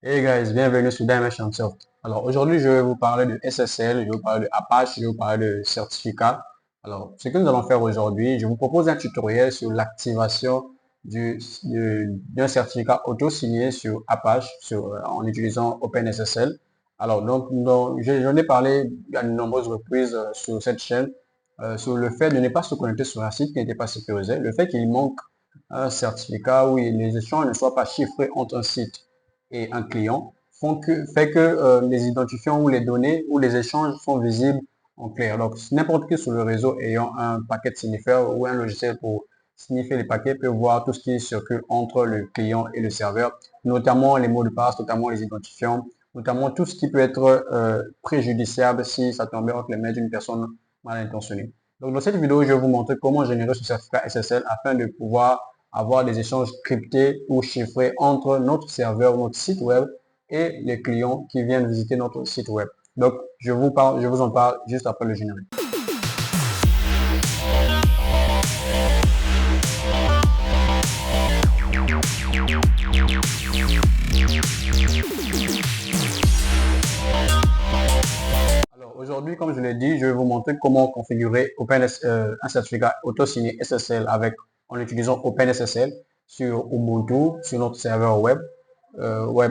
Hey guys, bienvenue sur Dimension Soft. Alors aujourd'hui, je vais vous parler de SSL, je vais vous parler de Apache, je vais vous parler de certificats. Alors, ce que nous allons faire aujourd'hui, je vous propose un tutoriel sur l'activation d'un certificat auto-signé sur Apache en utilisant OpenSSL. Alors, j'en ai parlé à de nombreuses reprises sur cette chaîne sur le fait de ne pas se connecter sur un site qui n'était pas sécurisé, le fait qu'il manque un certificat où les échanges ne soient pas chiffrés entre un site et un client fait que les identifiants ou les données ou les échanges sont visibles en clair. Donc, n'importe qui sur le réseau ayant un paquet de signifier ou un logiciel pour signifier les paquets peut voir tout ce qui circule entre le client et le serveur, notamment les mots de passe, notamment les identifiants, notamment tout ce qui peut être préjudiciable si ça tombe entre les mains d'une personne mal intentionnée. Donc, dans cette vidéo, je vais vous montrer comment générer ce certificat SSL afin de pouvoir avoir des échanges cryptés ou chiffrés entre notre serveur, notre site web et les clients qui viennent visiter notre site web. Donc, je vous en parle juste après le générique. Alors, aujourd'hui, comme je l'ai dit, je vais vous montrer comment configurer un certificat auto-signé SSL en utilisant OpenSSL sur Ubuntu, sur notre serveur web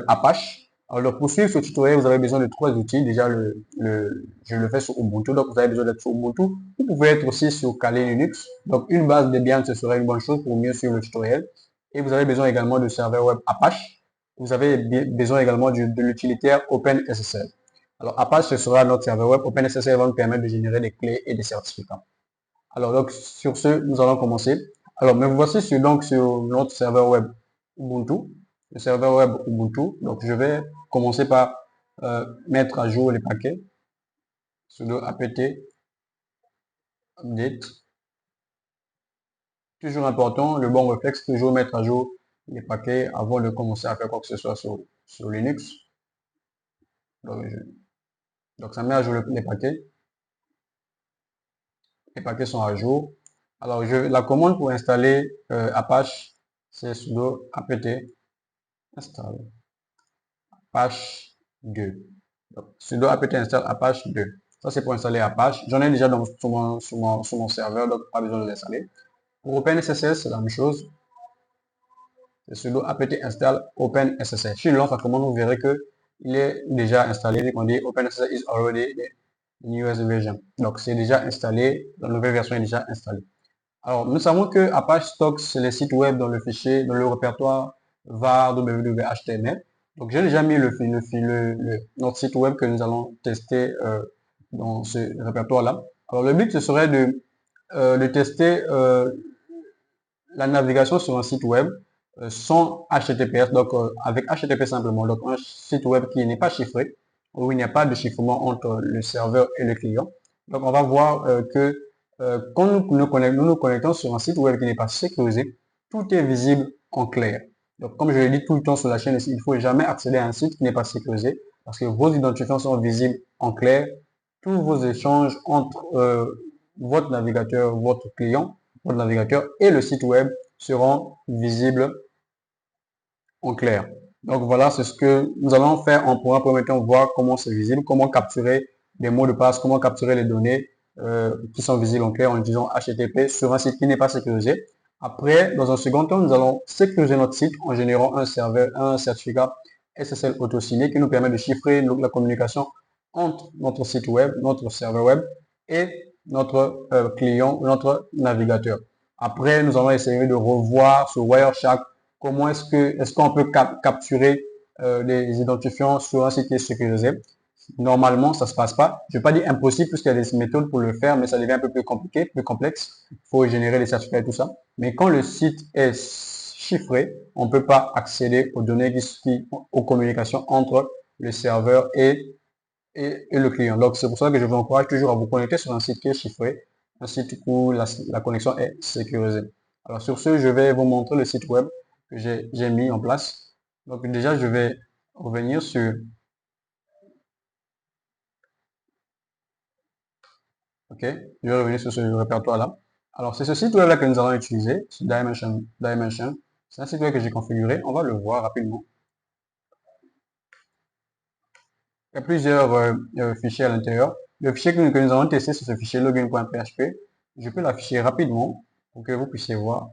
Apache. Alors, pour suivre ce tutoriel, vous avez besoin de trois outils. Déjà, je le fais sur Ubuntu, donc vous avez besoin d'être sur Ubuntu. Vous pouvez être aussi sur Kali Linux. Donc, une base Debian, ce serait une bonne chose pour mieux suivre le tutoriel. Et vous avez besoin également de serveur web Apache. Vous avez besoin également de l'utilitaire OpenSSL. Alors, Apache, ce sera notre serveur web. OpenSSL va nous permettre de générer des clés et des certificats. Alors, donc, sur ce, nous allons commencer. Alors, me voici sur notre serveur web Ubuntu, le serveur web Ubuntu. Donc, je vais commencer par mettre à jour les paquets. Sudo apt update. Toujours important, le bon réflexe, toujours mettre à jour les paquets avant de commencer à faire quoi que ce soit sur Linux. Donc, ça met à jour les paquets. Les paquets sont à jour. Alors, la commande pour installer Apache, c'est sudo apt install Apache 2. Donc, sudo apt install Apache 2. Ça, c'est pour installer Apache. J'en ai déjà sur mon serveur, donc pas besoin de l'installer. Pour OpenSSL, c'est la même chose. C'est sudo apt install OpenSSL. Si je lance la commande, vous verrez que il est déjà installé. Vu qu'on dit OpenSSL is already the newest version. Donc, c'est déjà installé. La nouvelle version est déjà installée. Alors, nous savons que Apache stocke les sites web dans le fichier, dans le répertoire var www.html. Donc, j'ai déjà mis notre site web que nous allons tester dans ce répertoire-là. Alors, le but, ce serait de tester la navigation sur un site web sans HTTPS, donc avec HTTP simplement. Donc, un site web qui n'est pas chiffré, où il n'y a pas de chiffrement entre le serveur et le client. Donc, on va voir que quand nous nous connectons sur un site web qui n'est pas sécurisé, tout est visible en clair. Donc, comme je l'ai dit tout le temps sur la chaîne, il ne faut jamais accéder à un site qui n'est pas sécurisé parce que vos identifiants sont visibles en clair. Tous vos échanges entre votre navigateur, votre client, votre navigateur et le site web seront visibles en clair. Donc voilà, c'est ce que nous allons faire. On pourra premier temps voir comment c'est visible, comment capturer des mots de passe, comment capturer les données qui sont visibles en clair en utilisant HTTP sur un site qui n'est pas sécurisé. Après, dans un second temps, nous allons sécuriser notre site en générant un certificat SSL auto-signé qui nous permet de chiffrer la communication entre notre site web, notre serveur web et notre client, notre navigateur. Après, nous allons essayer de revoir sur Wireshark comment est-ce qu'on peut capturer les identifiants sur un site qui est sécurisé. Normalement, ça ne se passe pas. Je ne vais pas dire impossible puisqu'il y a des méthodes pour le faire, mais ça devient un peu plus compliqué, plus complexe. Il faut générer les certificats et tout ça. Mais quand le site est chiffré, on ne peut pas accéder aux données aux communications entre le serveur et le client. Donc, c'est pour ça que je vous encourage toujours à vous connecter sur un site qui est chiffré, un site où la connexion est sécurisée. Alors, sur ce, je vais vous montrer le site web que j'ai mis en place. Donc, déjà, je vais revenir sur, OK, je vais revenir sur ce répertoire-là. Alors, c'est ce site web-là que nous allons utiliser, ce Dimension. C'est un site web que j'ai configuré. On va le voir rapidement. Il y a plusieurs fichiers à l'intérieur. Le fichier que nous allons tester, c'est ce fichier login.php. Je peux l'afficher rapidement pour que vous puissiez voir.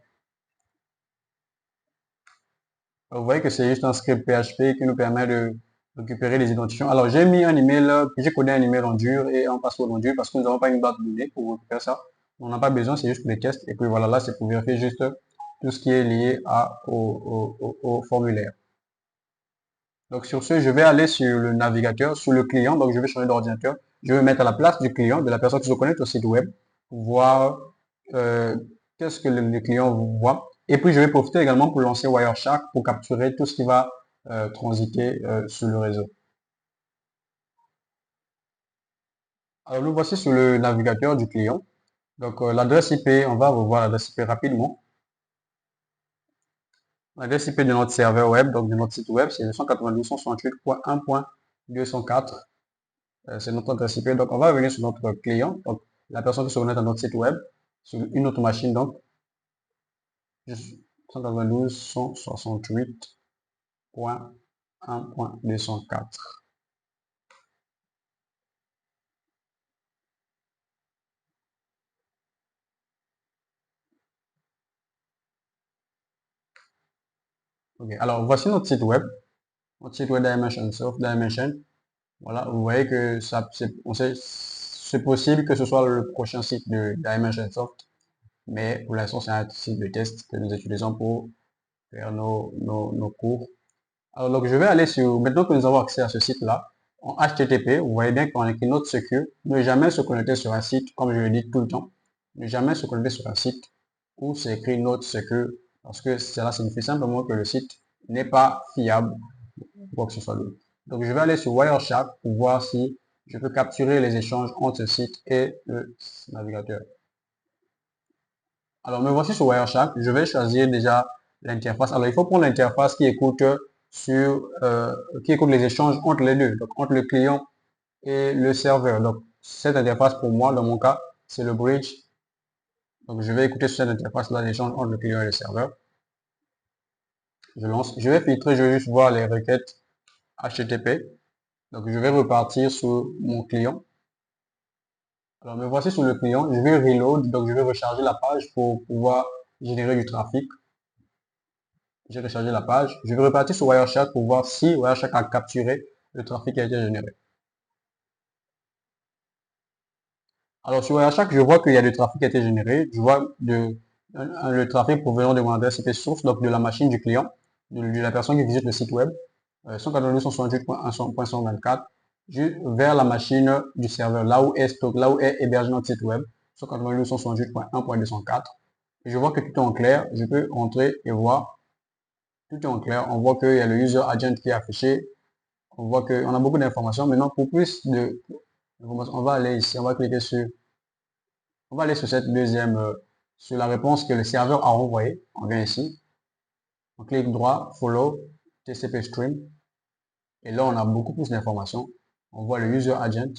Vous voyez que c'est juste un script PHP qui nous permet de récupérer les identifiants. Alors, j'ai mis un email, j'ai codé un email en dur et un password en dur parce que nous n'avons pas une base de données pour récupérer ça. On n'a pas besoin, c'est juste pour les tests. Et puis voilà, là, c'est pour vérifier juste tout ce qui est lié au formulaire. Donc, sur ce, je vais aller sur le navigateur, sur le client. Donc, je vais changer d'ordinateur. Je vais me mettre à la place du client, de la personne qui se connecte au site web pour voir euh, qu'est-ce que le client voit. Et puis, je vais profiter également pour lancer Wireshark pour capturer tout ce qui va transiter sur le réseau. Alors, nous voici sur le navigateur du client. Donc, l'adresse IP, on va revoir l'adresse IP rapidement. L'adresse IP de notre serveur web, donc de notre site web, c'est 192.168.1.204. C'est notre adresse IP. Donc, on va revenir sur notre client. Donc, la personne qui se connecte à notre site web, sur une autre machine, donc, 192.168.1.204. Ok, alors voici notre site web Dimension Soft Dimension. Voilà, vous voyez que c'est possible que ce soit le prochain site de Dimension Soft, mais pour l'instant, c'est un site de test que nous utilisons pour faire nos cours. Alors, donc, je vais aller sur, maintenant que nous avons accès à ce site-là, en HTTP, vous voyez bien qu'on a écrit Note Secure, ne jamais se connecter sur un site, comme je le dis tout le temps, ne jamais se connecter sur un site où c'est écrit Note Secure, parce que cela signifie simplement que le site n'est pas fiable ou quoi que ce soit d'autre. Donc, je vais aller sur Wireshark pour voir si je peux capturer les échanges entre ce site et le navigateur. Alors, me voici sur Wireshark. Je vais choisir déjà l'interface. Alors, il faut prendre l'interface qui écoute les échanges entre les deux, donc entre le client et le serveur. Donc, cette interface, pour moi, dans mon cas, c'est le bridge. Donc, je vais écouter sur cette interface-là l'échange entre le client et le serveur. Je lance. Je vais filtrer, je vais juste voir les requêtes HTTP. Donc, je vais repartir sur mon client. Alors, me voici sur le client. Je vais reload. Donc, je vais recharger la page pour pouvoir générer du trafic. J'ai rechargé la page. Je vais repartir sur Wireshark pour voir si Wireshark a capturé le trafic qui a été généré. Alors sur Wireshark, je vois qu'il y a du trafic qui a été généré. Je vois le trafic provenant de mon adresse IP source, donc de la machine du client, de la personne qui visite le site web, 192.168.1.124, vers la machine du serveur, là où est hébergé notre site web, 192.168.1.204. Et je vois que tout est en clair. Je peux entrer et voir. Tout est en clair. On voit qu'il y a le user agent qui est affiché. On voit qu'on a beaucoup d'informations. Maintenant, pour plus d'informations, on va aller ici, on va aller sur cette deuxième, sur la réponse que le serveur a envoyée. On vient ici, on clique droit, follow, TCP stream. Et là, on a beaucoup plus d'informations. On voit le user agent,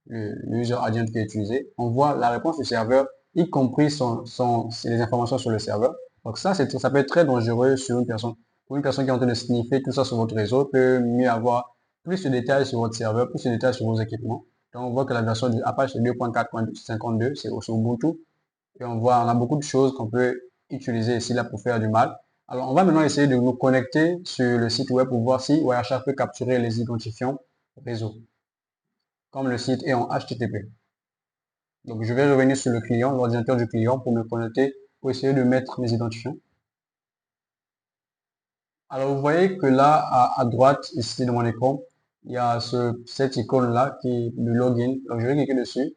le user agent qui est utilisé. On voit la réponse du serveur, y compris les informations sur le serveur. Donc ça peut être très dangereux sur une personne. Pour une personne qui est en train de sniffer tout ça sur votre réseau, peut mieux avoir plus de détails sur votre serveur, plus de détails sur vos équipements. Donc on voit que la version du Apache est 2.4.52, c'est sur Ubuntu. Et on a beaucoup de choses qu'on peut utiliser ici là pour faire du mal. Alors on va maintenant essayer de nous connecter sur le site web pour voir si Wireshark peut capturer les identifiants réseau, comme le site est en HTTP. Donc je vais revenir sur le client, l'ordinateur du client, pour me connecter, pour essayer de mettre mes identifiants. Alors vous voyez que là, à droite, ici de mon écran, il y a cette icône-là qui est le login. Donc je vais cliquer dessus.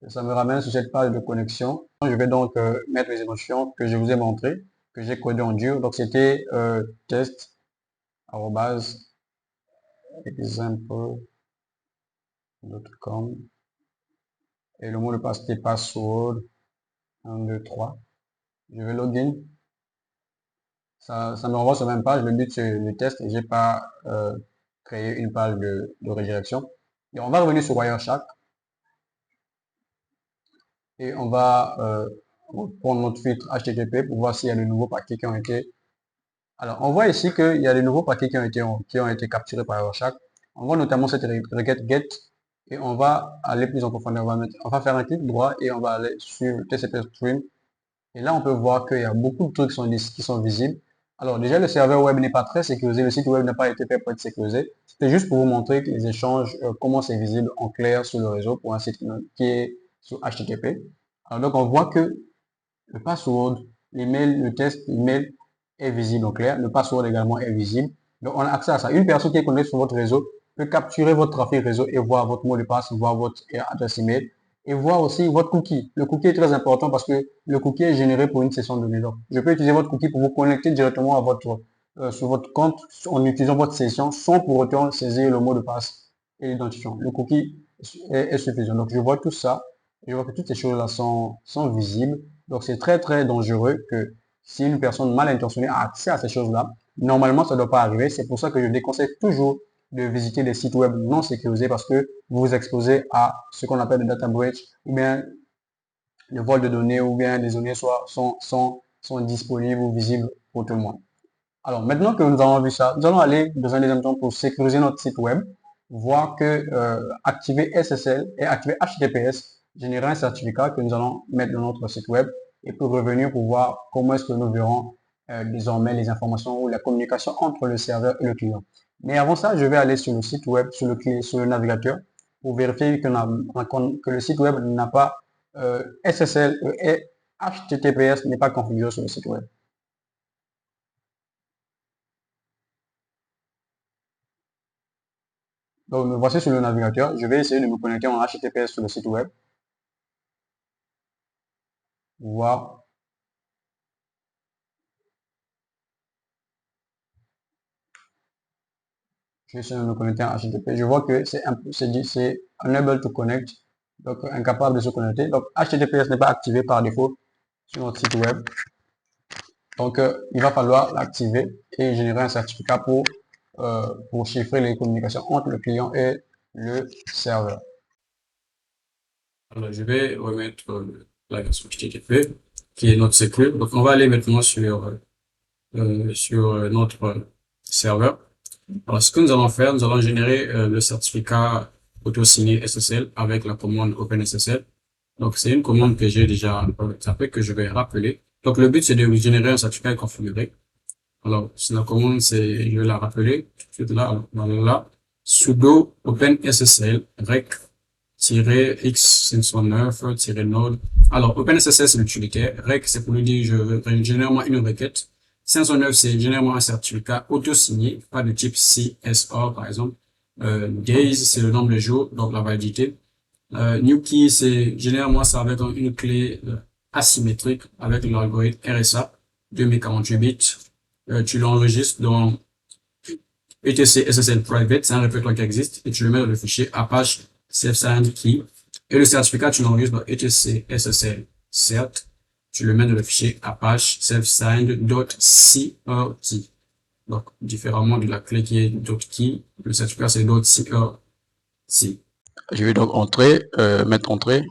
Et ça me ramène sur cette page de connexion. Je vais donc mettre les identifiants que je vous ai montré, que j'ai codé en dur. Donc c'était test, example.com et le mot de passe c'était password 1, 2, 3. Je vais login. Ça me renvoie sur la même page. Le but c'est le test et j'ai pas créé une page de redirection. Et on va revenir sur Wireshark et on va prendre notre filtre HTTP pour voir s'il y a de nouveaux paquets qui ont été. Alors, on voit ici qu'il y a de nouveaux paquets qui ont été capturés par Wireshark. On voit notamment cette requête get et on va aller plus en profondeur. On va faire un clic droit et on va aller sur TCP Stream. Et là, on peut voir qu'il y a beaucoup de trucs qui sont visibles. Alors déjà, le serveur web n'est pas très sécurisé, le site web n'a pas été fait pour être sécurisé. C'était juste pour vous montrer que les échanges, comment c'est visible en clair sur le réseau pour un site qui est sur HTTP. Alors donc, on voit que le password, l'email, le test email est visible en clair. Le password également est visible. Donc, on a accès à ça. Une personne qui est connectée sur votre réseau peut capturer votre trafic réseau et voir votre mot de passe, voir votre adresse email et voir aussi votre cookie. Le cookie est très important parce que le cookie est généré pour une session de Donc, je peux utiliser votre cookie pour vous connecter directement à sur votre compte en utilisant votre session sans pour autant saisir le mot de passe et l'identifiant. Le cookie est suffisant. Donc, je vois tout ça. Je vois que toutes ces choses-là sont visibles. Donc, c'est très, très dangereux que si une personne mal intentionnée a accès à ces choses-là, normalement, ça ne doit pas arriver. C'est pour ça que je déconseille toujours de visiter des sites web non sécurisés parce que vous vous exposez à ce qu'on appelle des data breach ou bien le vol de données ou bien les données sont disponibles ou visibles pour tout le monde. Alors, maintenant que nous avons vu ça, nous allons aller dans un deuxième temps pour sécuriser notre site web, voir que activer SSL et activer HTTPS générer un certificat que nous allons mettre dans notre site web et pour revenir pour voir comment est-ce que nous verrons désormais les informations ou la communication entre le serveur et le client. Mais avant ça, je vais aller sur le site web, sur le navigateur, pour vérifier que le site web n'a pas SSL et HTTPS n'est pas configuré sur le site web. Donc, me voici sur le navigateur. Je vais essayer de me connecter en HTTPS sur le site web. Voir. Je vais essayer de me connecter en HTTP. Je vois que c'est unable to connect. Donc, incapable de se connecter. Donc, HTTPS n'est pas activé par défaut sur notre site web. Donc, il va falloir l'activer et générer un certificat pour chiffrer les communications entre le client et le serveur. Alors, je vais remettre la version HTTP qui est notre sécurité. Donc, on va aller maintenant sur notre serveur. Alors, ce que nous allons faire, nous allons générer le certificat auto-signé SSL avec la commande OpenSSL. Donc, c'est une commande que j'ai déjà tapée, que je vais rappeler. Donc, le but, c'est de générer un certificat configuré. Alors, si la commande, je vais la rappeler tout de suite là, voilà, sudo OpenSSL rec-x509-node. Alors, OpenSSL, c'est l'utilitaire. Rec, c'est pour lui dire, je génère une requête. 509, c'est généralement un certificat auto-signé, pas de type CSR, par exemple. Days, c'est le nombre de jours, donc la validité. New key, c'est généralement ça avec une clé asymétrique avec l'algorithme RSA, 2048 bits. Tu l'enregistres dans etc SSL private, c'est un répertoire qui existe, et tu le mets dans le fichier Apache self-signed key. Et le certificat, tu l'enregistres dans etc SSL cert. Tu le mets dans le fichier Apache self-signed.crt. Donc, différemment de la clé qui est .key, le certificat c'est .crt. Je vais donc mettre entrée.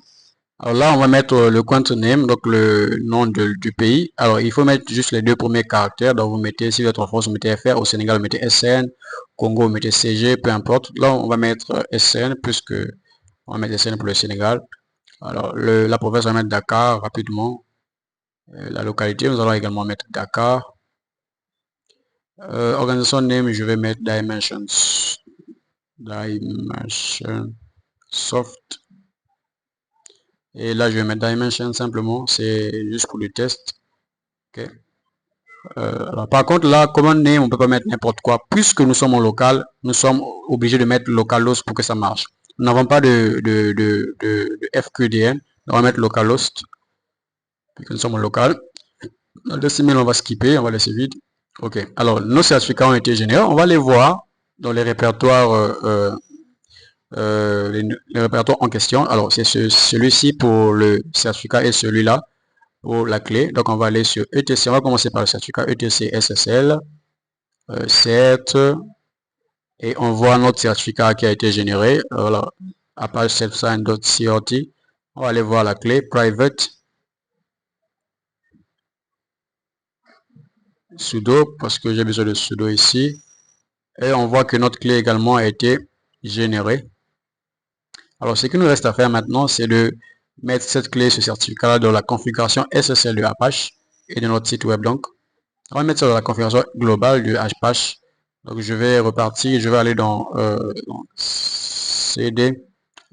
Alors là, on va mettre le country name, donc le nom du pays. Alors, il faut mettre juste les deux premiers caractères. Donc, vous mettez, si vous êtes en France, vous mettez FR. Au Sénégal, vous mettez SN. Congo, vous mettez CG, peu importe. Là, on va mettre SN, puisque on va mettre SN pour le Sénégal. Alors, la province, on va mettre Dakar rapidement. La localité, nous allons également mettre Dakar. Organisation name, je vais mettre Dimensions. Dimension Soft. Et là, je vais mettre Dimension simplement. C'est juste pour le test. Ok. Alors, par contre, là, command name, on peut pas mettre n'importe quoi. Puisque nous sommes en local, nous sommes obligés de mettre localhost pour que ça marche. Nous n'avons pas de FQDN. On va mettre localhost. Puisque nous sommes en local. Le email, on va skipper, on va laisser vide. Ok. Alors, nos certificats ont été générés. On va les voir dans les répertoires, les répertoires en question. Alors, c'est celui-ci pour le certificat et celui-là pour la clé. Donc, on va aller sur ETC. On va commencer par le certificat ETC SSL. 7. Et on voit notre certificat qui a été généré. Voilà. Apache self-sign.crt. On va aller voir la clé private. Sudo, parce que j'ai besoin de sudo ici. Et on voit que notre clé également a été généré. Alors, ce qu'il nous reste à faire maintenant, c'est de mettre cette clé, ce certificat-là dans la configuration SSL de Apache et de notre site web. Donc, on va mettre ça dans la configuration globale de Apache. Donc, je vais repartir, je vais aller dans cd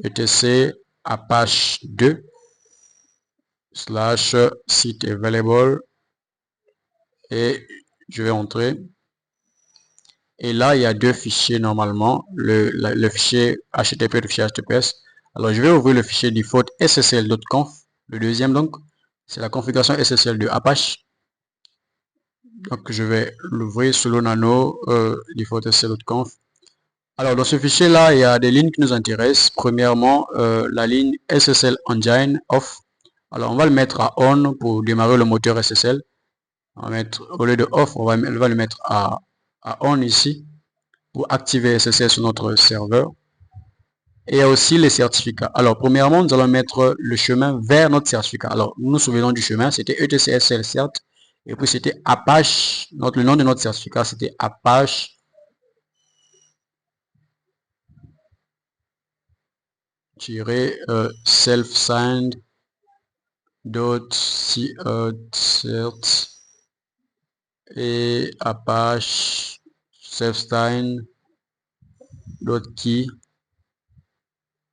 etc apache 2 / site available et je vais entrer. Et là, il y a deux fichiers normalement, le fichier HTTP et le fichier HTTPS. Alors, je vais ouvrir le fichier default ssl.conf. Le deuxième, donc, c'est la configuration SSL de Apache. Donc, je vais l'ouvrir sous le nano default ssl.conf. Alors, dans ce fichier-là, il y a des lignes qui nous intéressent. Premièrement, la ligne SSL Engine Off. Alors, on va le mettre à On pour démarrer le moteur SSL. On va mettre, au lieu de Off, on va le mettre à On ici pour activer SSL sur notre serveur. Et il y a aussi les certificats. Alors, premièrement, nous allons mettre le chemin vers notre certificat. Alors, nous nous souvenons du chemin, c'était etcsl cert. Et puis, c'était Apache. Le nom de notre certificat, c'était Apache self-signed .cert et Apache self-signed .key.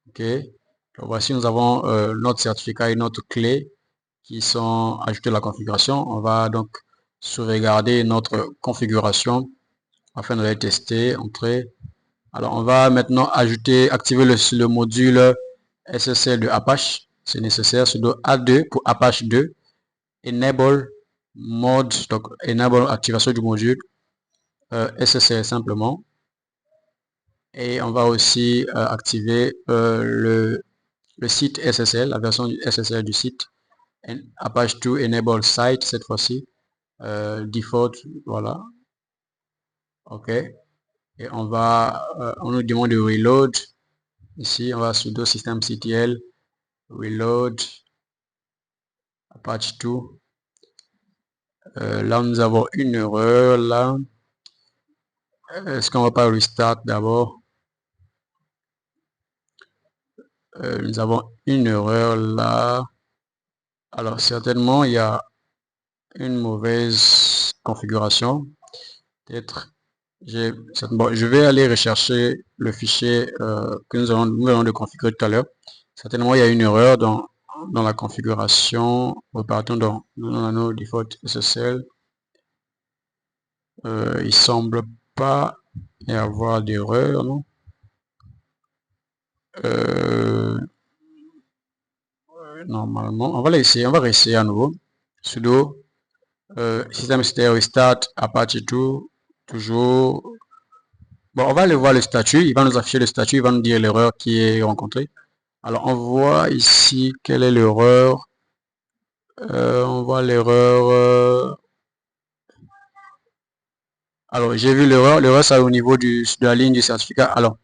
Ok, donc voici, nous avons notre certificat et notre clé qui sont ajoutés à la configuration. On va donc sauvegarder notre configuration afin de les tester, entrer. Alors, on va maintenant activer le module SSL de Apache. C'est nécessaire, sudo A2 pour Apache 2. Enable mode, donc enable activation du module SSL simplement. Et on va aussi activer le site SSL, la version SSL du site. Apache 2 enable site cette fois-ci. Default, voilà. Ok. Et on nous demande de reload. Ici, on va sudo systemctl reload Apache 2. Là, nous avons une erreur là. Est-ce qu'on va pas restart d'abord? Nous avons une erreur là. Alors, certainement, il y a une mauvaise configuration. Peut-être, bon, je vais aller rechercher le fichier que nous allons de configurer tout à l'heure. Certainement, il y a une erreur dans la configuration. Repartons dans nos default SSL. Il semble pas y avoir d'erreur, non? Normalement, on va réessayer à nouveau. Sudo systemctl restart Apache 2, toujours. Bon, on va aller voir le statut. Il va nous afficher le statut, il va nous dire l'erreur qui est rencontrée. Alors, on voit ici quelle est l'erreur. On voit l'erreur. Alors, j'ai vu l'erreur. L'erreur, c'est au niveau de la ligne du certificat. Alors,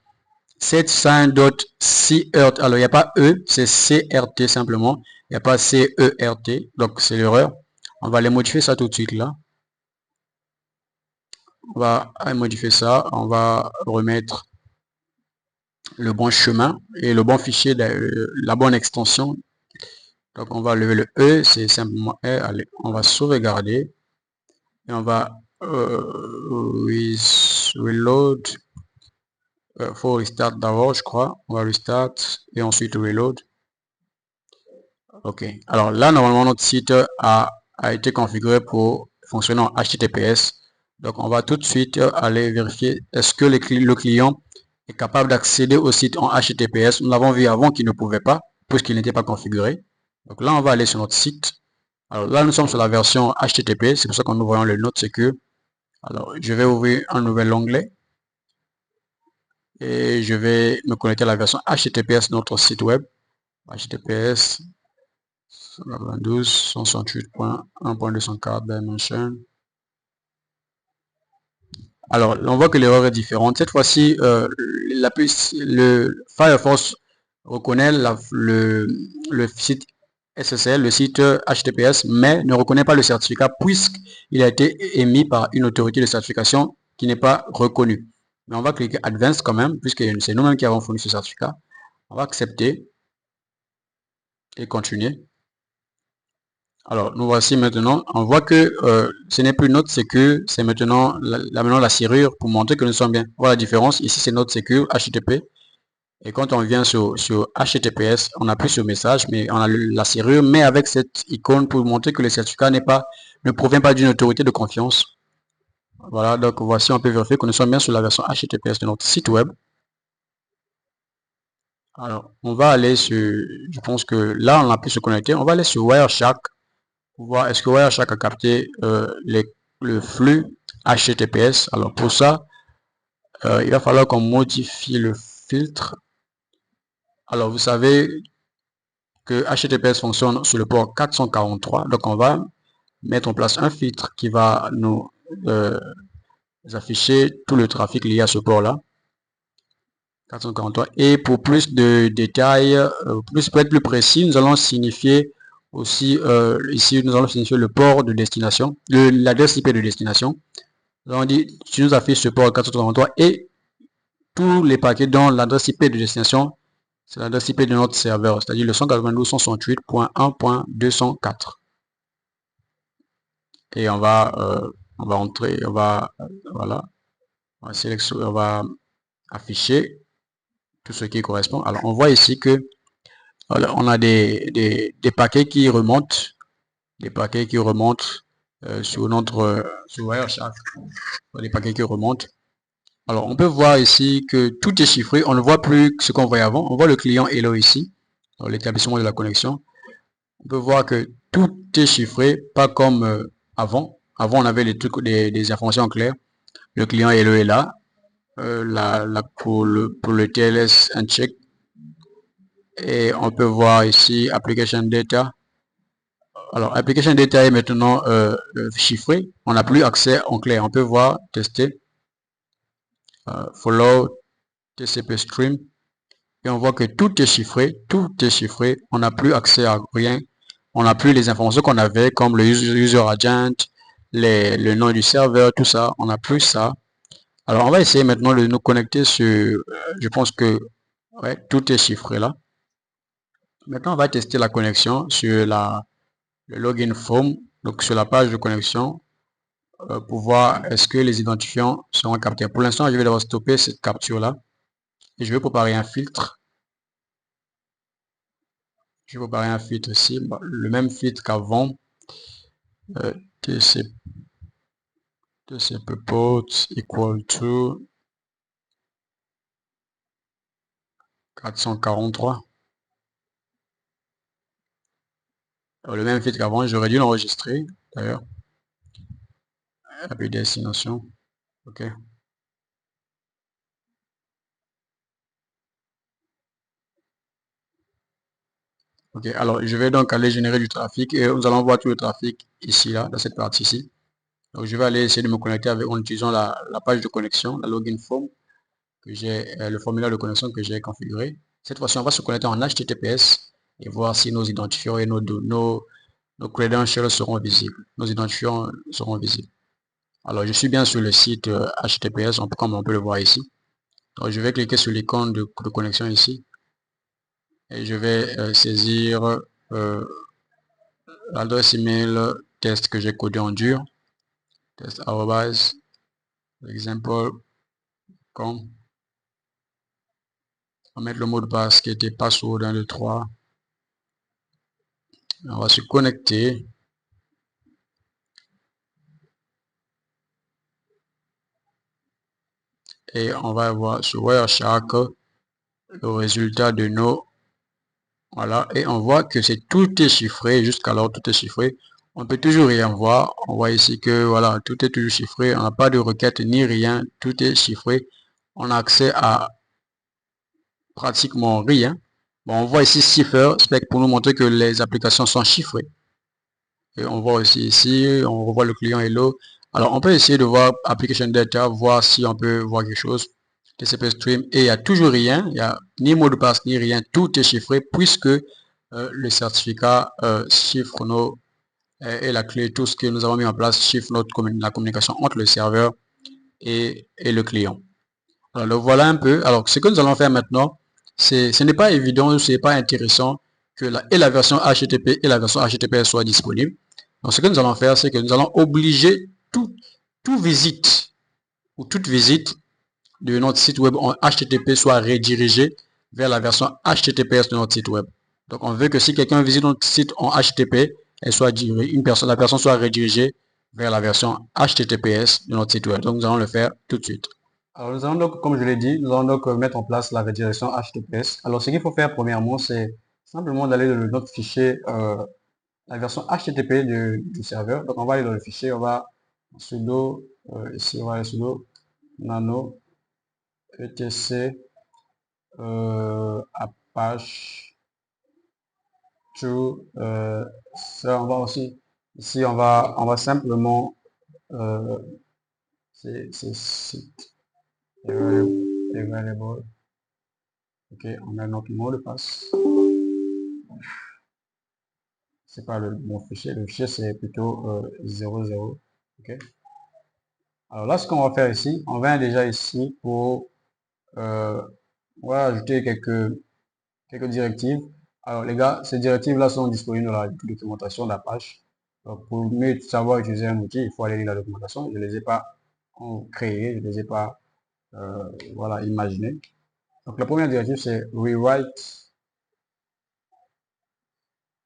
setsign.cert. Alors, il n'y a pas E, c'est CRT simplement. Il n'y a pas CERT. Donc, c'est l'erreur. On va aller modifier ça tout de suite là. On va modifier ça. On va remettre le bon chemin et le bon fichier, la bonne extension. Donc, on va lever le E. C'est simplement E. Allez, on va sauvegarder. Et on va reload. Faut restart d'abord, je crois. On va restart et ensuite reload. Ok. Alors là, normalement, notre site a été configuré pour fonctionner en HTTPS. Donc, on va tout de suite aller vérifier est-ce que le client est capable d'accéder au site en HTTPS. Nous l'avons vu avant qu'il ne pouvait pas, puisqu'il n'était pas configuré. Donc là, on va aller sur notre site. Alors là, nous sommes sur la version HTTP. C'est pour ça que nous voyons le Node Secure. Alors, je vais ouvrir un nouvel onglet. Et je vais me connecter à la version HTTPS de notre site web. HTTPS 192.168.1.204 dimension. Alors, on voit que l'erreur est différente. Cette fois-ci, le Firefox reconnaît le site SSL, le site HTTPS, mais ne reconnaît pas le certificat puisqu'il a été émis par une autorité de certification qui n'est pas reconnue. Mais on va cliquer Advanced quand même, puisque c'est nous-mêmes qui avons fourni ce certificat. On va accepter et continuer. Alors, nous voici maintenant. On voit que ce n'est plus notre Secure, c'est maintenant la serrure pour montrer que nous sommes bien. Voilà la différence. Ici, c'est notre Secure HTTP. Et quand on vient sur HTTPS, on appuie sur message, mais on a la serrure, mais avec cette icône pour montrer que le certificat ne provient pas d'une autorité de confiance. Voilà, donc voici, on peut vérifier que nous sommes bien sur la version HTTPS de notre site web. Alors, on va aller sur, je pense que là, on a pu se connecter. On va aller sur Wireshark pour voir est-ce que Wireshark a capté le flux HTTPS. Alors, pour ça, il va falloir qu'on modifie le filtre. Alors, vous savez que HTTPS fonctionne sur le port 443. Donc, on va mettre en place un filtre qui va nous afficher tout le trafic lié à ce port-là. 443. Et pour plus de détails, pour être plus précis, nous allons signifier aussi, ici, nous allons signifier le port de destination, l'adresse IP de destination. Nous allons dire, tu nous affiches ce port 443 et tous les paquets dont l'adresse IP de destination, c'est l'adresse IP de notre serveur, c'est-à-dire le 192.168.204. Et on va entrer, voilà, on va sélectionner, on va afficher tout ce qui correspond. Alors, on voit ici que on a des paquets qui remontent, sur notre sur Wireshark, des paquets qui remontent. Alors, on peut voir ici que tout est chiffré. On ne voit plus ce qu'on voyait avant. On voit le client Hello ici, dans l'établissement de la connexion. On peut voir que tout est chiffré, pas comme avant. Avant, on avait des informations claires. Le client Hello est là. Pour le TLS uncheck. Et on peut voir ici Application Data. Alors, Application Data est maintenant chiffré. On n'a plus accès en clair. On peut voir, tester, follow, TCP stream. Et on voit que tout est chiffré. Tout est chiffré. On n'a plus accès à rien. On n'a plus les informations qu'on avait, comme le user agent, le nom du serveur, tout ça. On n'a plus ça. Alors, on va essayer maintenant de nous connecter sur... je pense que ouais, tout est chiffré là. Maintenant, on va tester la connexion sur le login form, donc sur la page de connexion, pour voir est-ce que les identifiants seront captés. Pour l'instant, je vais devoir stopper cette capture-là et je vais préparer un filtre. Je vais préparer un filtre ici, le même filtre qu'avant. TCP port equal to 443. Le même filtre qu'avant, j'aurais dû l'enregistrer d'ailleurs. API destination. OK. OK, alors je vais donc aller générer du trafic et nous allons voir tout le trafic ici, là, dans cette partie-ci. Donc je vais aller essayer de me connecter en utilisant la page de connexion, la login form, que j'ai, le formulaire de connexion que j'ai configuré. Cette fois-ci, on va se connecter en HTTPS et voir si nos identifiants et nos credentials seront visibles. Nos identifiants seront visibles. Alors je suis bien sur le site HTTPS, comme on peut le voir ici. Donc je vais cliquer sur l'icône de connexion ici. Et je vais saisir l'adresse email test que j'ai codé en dur, test example.com. On va mettre le mot de passe qui était password 1, 2, 3. On va se connecter. Et on va voir sur Wireshark le résultat de nos... Voilà, et on voit que tout est chiffré, jusqu'alors tout est chiffré. On ne peut toujours rien voir. On voit ici que voilà, tout est toujours chiffré. On n'a pas de requête ni rien. Tout est chiffré. On a accès à pratiquement rien. Bon, on voit ici Cipher Spec pour nous montrer que les applications sont chiffrées. Et on voit aussi ici, on revoit le client Hello. Alors, on peut essayer de voir Application Data, voir si on peut voir quelque chose. TCP Stream, et il n'y a toujours rien. Il n'y a ni mot de passe, ni rien. Tout est chiffré puisque le certificat chiffre nos... et la clé, tout ce que nous avons mis en place chiffre la communication entre le serveur et le client. Alors, le voilà un peu. Alors, ce que nous allons faire maintenant, ce n'est pas évident, ce n'est pas intéressant que la version HTTP et la version HTTPS soient disponibles. Donc, ce que nous allons faire, c'est que nous allons obliger toute visite de notre site web en HTTP soit redirigée vers la version HTTPS de notre site web. Donc, on veut que si quelqu'un visite notre site en HTTP, la personne soit redirigée vers la version HTTPS de notre site web. Donc, nous allons le faire tout de suite. Alors, nous allons donc, comme je l'ai dit, nous allons donc mettre en place la redirection HTTPS. Alors, ce qu'il faut faire premièrement, c'est simplement d'aller dans notre fichier, la version HTTP du serveur. Donc, on va aller dans le fichier, on va sudo, ici, on va aller sudo nano etc apache to, ça on va aussi, ici on va simplement, c'est site available, ok, on met notre mot de passe, c'est pas le bon fichier, le fichier c'est plutôt 00, ok. Alors là, ce qu'on va faire ici, on vient déjà ici pour, on va ajouter quelques directives. Alors les gars, ces directives-là sont disponibles dans la documentation d'Apache. Donc pour mieux savoir utiliser un outil, il faut aller lire la documentation. Je ne les ai pas créées, je ne les ai pas voilà, imaginées. Donc la première directive, c'est Rewrite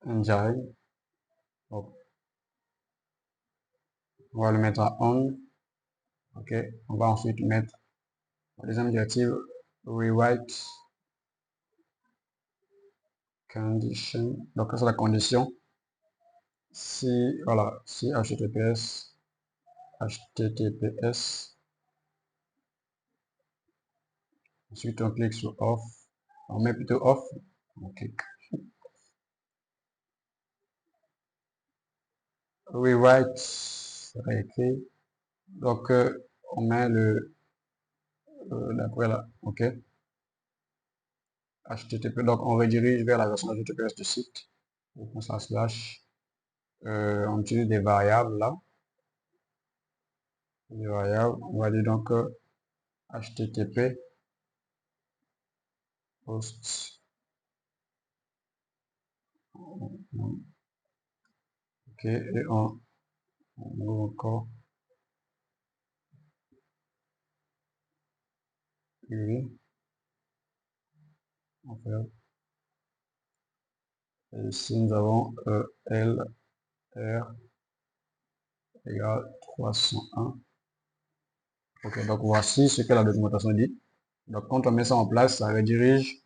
Engine. Donc, on va le mettre à on. Ok, on va ensuite mettre la deuxième directive, Rewrite Condition. Donc ça c'est la condition. Si, voilà, si HTTPS, ensuite on clique sur off, on met plutôt off, on clique. Rewrite, réécrit. Donc on met d'après là, ok. HTTP, donc on redirige vers la version HTTPS du site. Donc on slash, on utilise des variables là. Des variables, on va dire donc HTTP post. Ok, et on ouvre encore. Oui, on fait. Et ici nous avons L R égale 301. Ok, donc voici ce que la documentation dit. Donc quand on met ça en place, ça redirige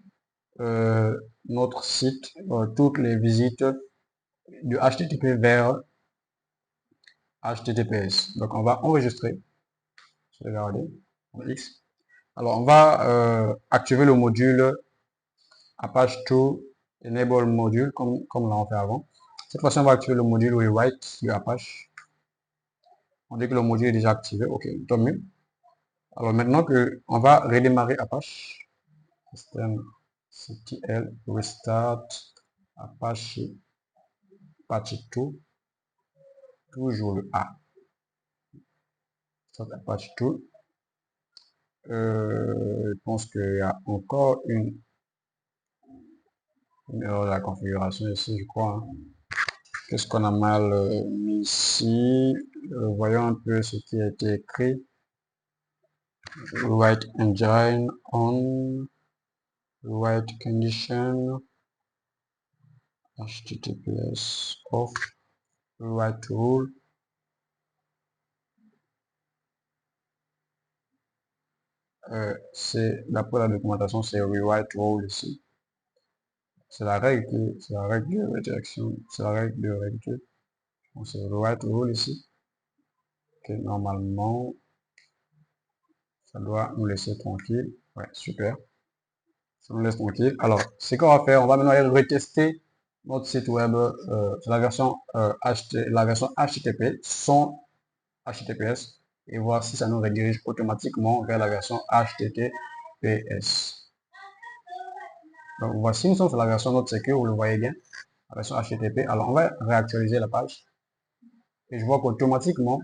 notre site, toutes les visites du HTTP vers HTTPS. Donc on va enregistrer. Je vais regarder. X. Alors on va activer le module Apache to Enable Module comme on l'a fait avant. Cette fois-ci, on va activer le module Rewrite de Apache. On dit que le module est déjà activé. Ok, tant mieux. Alors maintenant que on va redémarrer Apache, systemctl restart Apache Apache 2, toujours le A. Start Apache 2. Je pense qu'il y a encore une erreur de la configuration ici, je crois. Hein. Qu'est-ce qu'on a mal mis ici? Voyons un peu ce qui a été écrit. Write engine on, write condition, HTTPS off, write rule. C'est d'après la documentation, c'est rewrite rule ici. C'est la règle de redirection, c'est la règle de règle. C'est rewrite rule ici. Que normalement, ça doit nous laisser tranquille. Ouais, super. Ça nous laisse tranquille. Alors, ce qu'on va faire, on va maintenant aller retester notre site web sur la version HTTP sans HTTPS et voir si ça nous redirige automatiquement vers la version HTTPS. Donc voici, nous sommes sur la version Node Secure, vous le voyez bien, la version HTTP. Alors on va réactualiser la page et je vois qu'automatiquement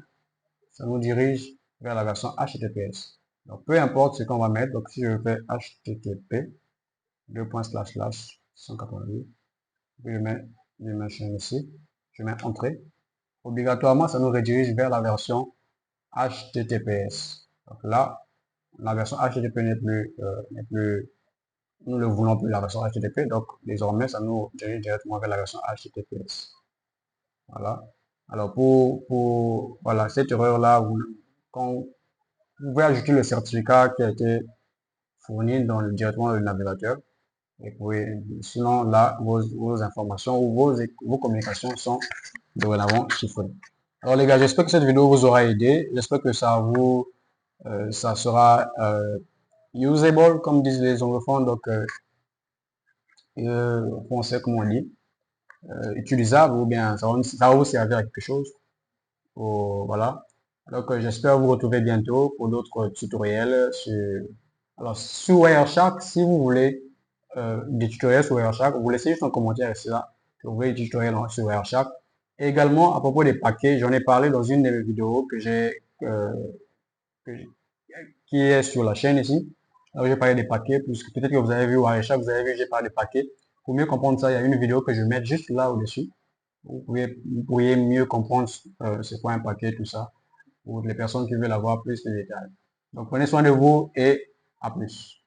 ça nous dirige vers la version HTTPS. Donc, peu importe ce qu'on va mettre. Donc, si je fais http 188, puis je mets chaîne ici, je mets entrée. Obligatoirement, ça nous redirige vers la version HTTPS. Donc là, la version HTTP nous ne voulons plus la version HTTP, donc désormais, ça nous dirige directement vers la version HTTPS. Voilà. Alors voilà, cette erreur-là, quand vous pouvez ajouter le certificat qui a été fourni directement dans le navigateur. Et sinon, là, vos informations ou vos communications sont dorénavant chiffrées. Alors les gars, j'espère que cette vidéo vous aura aidé. J'espère que ça sera usable, comme disent les anglophones, donc français, comme on dit, utilisable, ou bien ça va vous servir à quelque chose. Voilà. Donc j'espère vous retrouver bientôt pour d'autres tutoriels sur Wireshark. Si vous voulez des tutoriels sur Wireshark, vous laissez juste un commentaire ici là. Vous voulez des tutoriels sur Wireshark. Et également à propos des paquets, j'en ai parlé dans une de mes vidéos qui est sur la chaîne ici. Alors j'ai parlé des paquets, puisque peut-être que vous avez vu Wireshark, vous avez vu j'ai parlé des paquets. Pour mieux comprendre ça, il y a une vidéo que je vais mettre juste là au-dessus. Vous pourriez mieux comprendre c'est quoi un paquet, tout ça, pour les personnes qui veulent avoir plus de détails. Donc prenez soin de vous et à plus.